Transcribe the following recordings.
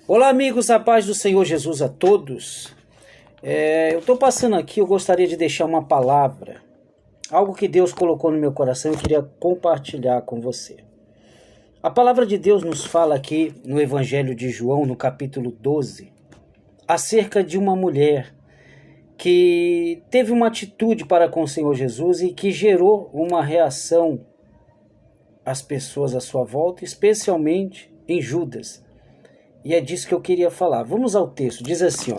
Olá, amigos, a paz do Senhor Jesus a todos. Eu estou passando aqui, eu gostaria de deixar uma palavra, algo que Deus colocou no meu coração e eu queria compartilhar com você. A palavra de Deus nos fala aqui no Evangelho de João, no capítulo 12, acerca de uma mulher que teve uma atitude para com o Senhor Jesus e que gerou uma reação às pessoas à sua volta, especialmente em Judas. E é disso que eu queria falar. Vamos ao texto. Diz assim,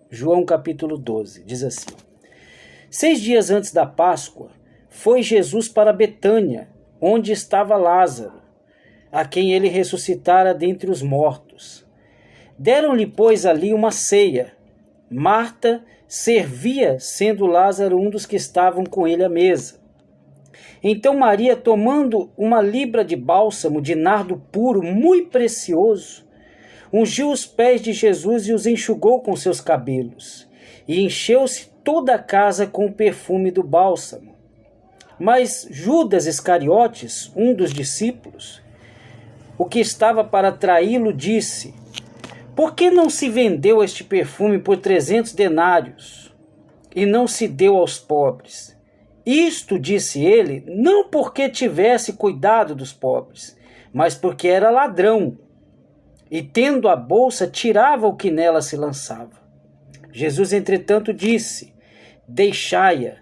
João capítulo 12, diz assim: 6 dias antes da Páscoa, foi Jesus para Betânia, onde estava Lázaro, a quem ele ressuscitara dentre os mortos. Deram-lhe, pois, ali uma ceia. Marta servia, sendo Lázaro um dos que estavam com ele à mesa. Então Maria, tomando uma libra de bálsamo de nardo puro, muito precioso, ungiu os pés de Jesus e os enxugou com seus cabelos, e encheu-se toda a casa com o perfume do bálsamo. Mas Judas Iscariotes, um dos discípulos, o que estava para traí-lo, disse: por que não se vendeu este perfume por 300 denários e não se deu aos pobres? Isto, disse ele, não porque tivesse cuidado dos pobres, mas porque era ladrão, e tendo a bolsa, tirava o que nela se lançava. Jesus, entretanto, disse: deixai-a,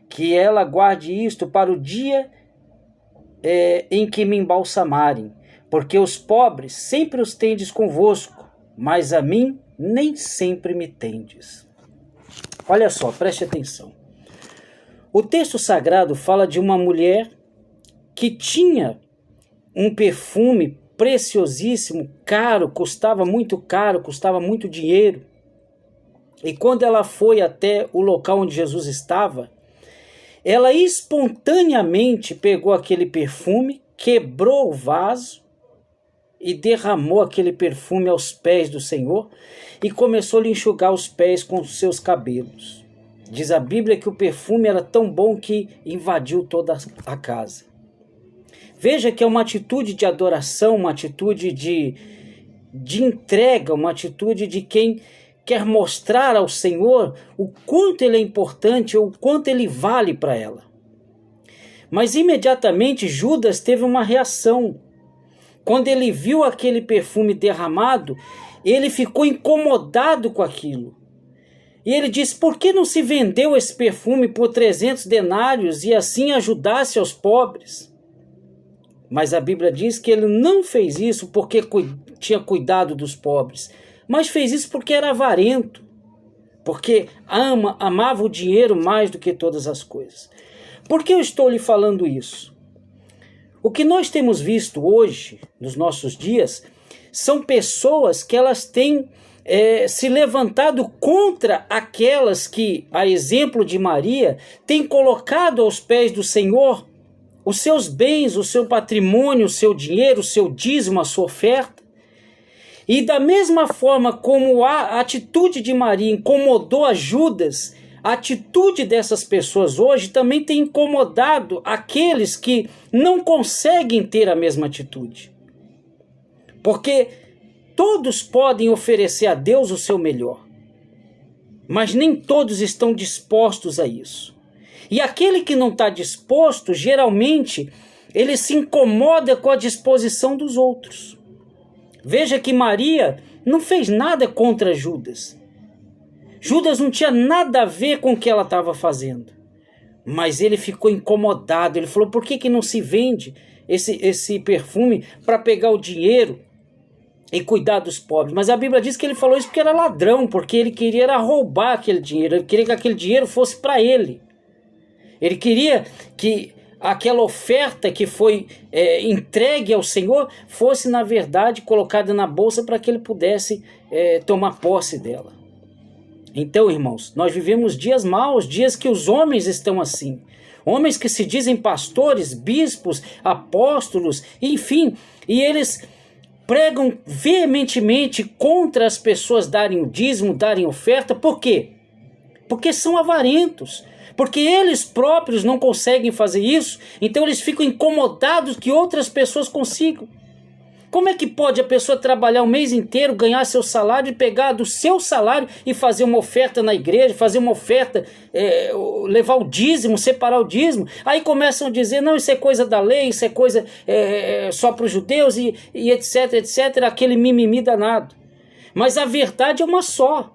que ela guarde isto para o dia em que me embalsamarem, porque os pobres sempre os tendes convosco, mas a mim nem sempre me tendes. Olha só, preste atenção. O texto sagrado fala de uma mulher que tinha um perfume preciosíssimo, caro, custava muito dinheiro. E quando ela foi até o local onde Jesus estava, ela espontaneamente pegou aquele perfume, quebrou o vaso e derramou aquele perfume aos pés do Senhor e começou a lhe enxugar os pés com os seus cabelos. Diz a Bíblia que o perfume era tão bom que invadiu toda a casa. Veja que é uma atitude de adoração, uma atitude de entrega, uma atitude de quem quer mostrar ao Senhor o quanto Ele é importante, ou o quanto Ele vale para ela. Mas imediatamente Judas teve uma reação. Quando ele viu aquele perfume derramado, ele ficou incomodado com aquilo. E ele disse: por que não se vendeu esse perfume por 300 denários e assim ajudasse aos pobres? Mas a Bíblia diz que ele não fez isso porque tinha cuidado dos pobres, mas fez isso porque era avarento, porque amava o dinheiro mais do que todas as coisas. Por que eu estou lhe falando isso? O que nós temos visto hoje, nos nossos dias, são pessoas que elas têm se levantado contra aquelas que, a exemplo de Maria, têm colocado aos pés do Senhor os seus bens, o seu patrimônio, o seu dinheiro, o seu dízimo, a sua oferta. E da mesma forma como a atitude de Maria incomodou a Judas, a atitude dessas pessoas hoje também tem incomodado aqueles que não conseguem ter a mesma atitude. Porque todos podem oferecer a Deus o seu melhor, mas nem todos estão dispostos a isso. E aquele que não está disposto, geralmente, ele se incomoda com a disposição dos outros. Veja que Maria não fez nada contra Judas. Judas não tinha nada a ver com o que ela estava fazendo. Mas ele ficou incomodado. Ele falou: por que não se vende esse perfume para pegar o dinheiro e cuidar dos pobres? Mas a Bíblia diz que ele falou isso porque era ladrão, porque ele queria roubar aquele dinheiro. Ele queria que aquele dinheiro fosse para ele. Ele queria que aquela oferta que foi entregue ao Senhor fosse, na verdade, colocada na bolsa para que ele pudesse tomar posse dela. Então, irmãos, nós vivemos dias maus, dias que os homens estão assim. Homens que se dizem pastores, bispos, apóstolos, enfim, e eles pregam veementemente contra as pessoas darem o dízimo, darem oferta. Por quê? Porque são avarentos. Porque eles próprios não conseguem fazer isso, então eles ficam incomodados que outras pessoas consigam. Como é que pode a pessoa trabalhar o mês inteiro, ganhar seu salário e pegar do seu salário e fazer uma oferta na igreja, fazer uma oferta, levar o dízimo, separar o dízimo? Aí começam a dizer, não, isso é coisa da lei, isso é coisa só para os judeus e etc, etc, aquele mimimi danado. Mas a verdade é uma só.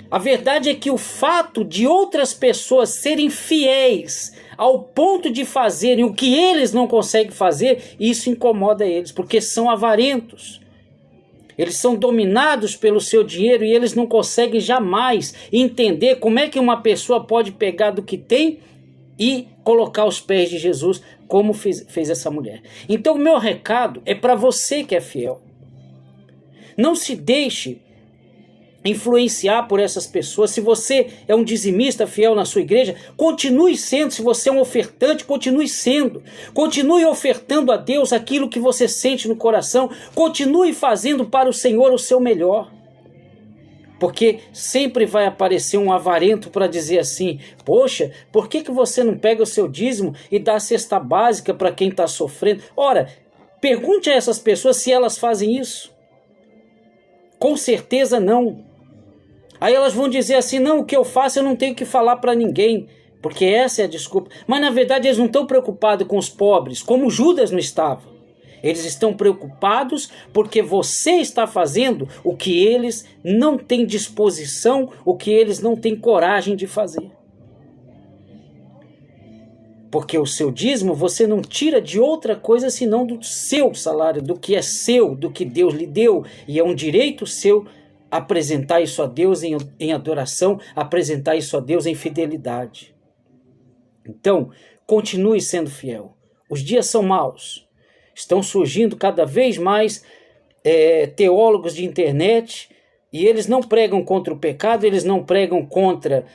A verdade é que o fato de outras pessoas serem fiéis ao ponto de fazerem o que eles não conseguem fazer, isso incomoda eles, porque são avarentos. Eles são dominados pelo seu dinheiro e eles não conseguem jamais entender como é que uma pessoa pode pegar do que tem e colocar aos pés de Jesus, como fez essa mulher. Então o meu recado é para você que é fiel. Não se deixe influenciar por essas pessoas. Se você é um dizimista fiel na sua igreja, continue sendo. Se você é um ofertante, continue sendo. Continue ofertando a Deus aquilo que você sente no coração. Continue fazendo para o Senhor o seu melhor. Porque sempre vai aparecer um avarento para dizer assim, poxa, por que você não pega o seu dízimo e dá a cesta básica para quem está sofrendo? Ora, pergunte a essas pessoas se elas fazem isso. Com certeza não. Aí elas vão dizer assim, não, o que eu faço eu não tenho que falar para ninguém, porque essa é a desculpa. Mas na verdade eles não estão preocupados com os pobres, como Judas não estava. Eles estão preocupados porque você está fazendo o que eles não têm disposição, o que eles não têm coragem de fazer. Porque o seu dízimo você não tira de outra coisa senão do seu salário, do que é seu, do que Deus lhe deu, e é um direito seu apresentar isso a Deus em adoração, apresentar isso a Deus em fidelidade. Então, continue sendo fiel. Os dias são maus. Estão surgindo cada vez mais teólogos de internet e eles não pregam contra o pecado, eles não pregam contra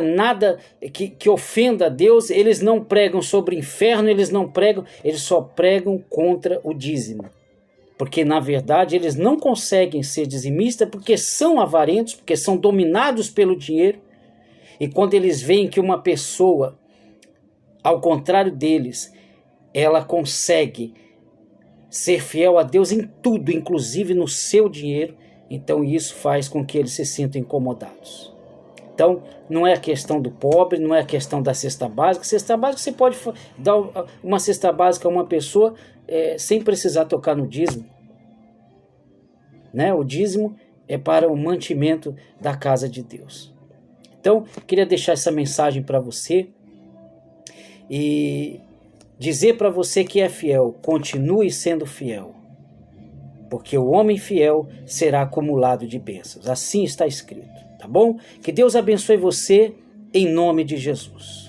nada que ofenda a Deus, eles não pregam sobre o inferno, eles só pregam contra o dízimo. Porque, na verdade, eles não conseguem ser dizimistas porque são avarentos, porque são dominados pelo dinheiro. E quando eles veem que uma pessoa, ao contrário deles, ela consegue ser fiel a Deus em tudo, inclusive no seu dinheiro, então isso faz com que eles se sintam incomodados. Então, não é a questão do pobre, não é a questão da cesta básica. Cesta básica, você pode dar uma cesta básica a uma pessoa sem precisar tocar no dízimo. Né? O dízimo é para o mantimento da casa de Deus. Então, queria deixar essa mensagem para você e dizer para você que é fiel, continue sendo fiel, porque o homem fiel será acumulado de bênçãos. Assim está escrito. Tá bom? Que Deus abençoe você em nome de Jesus.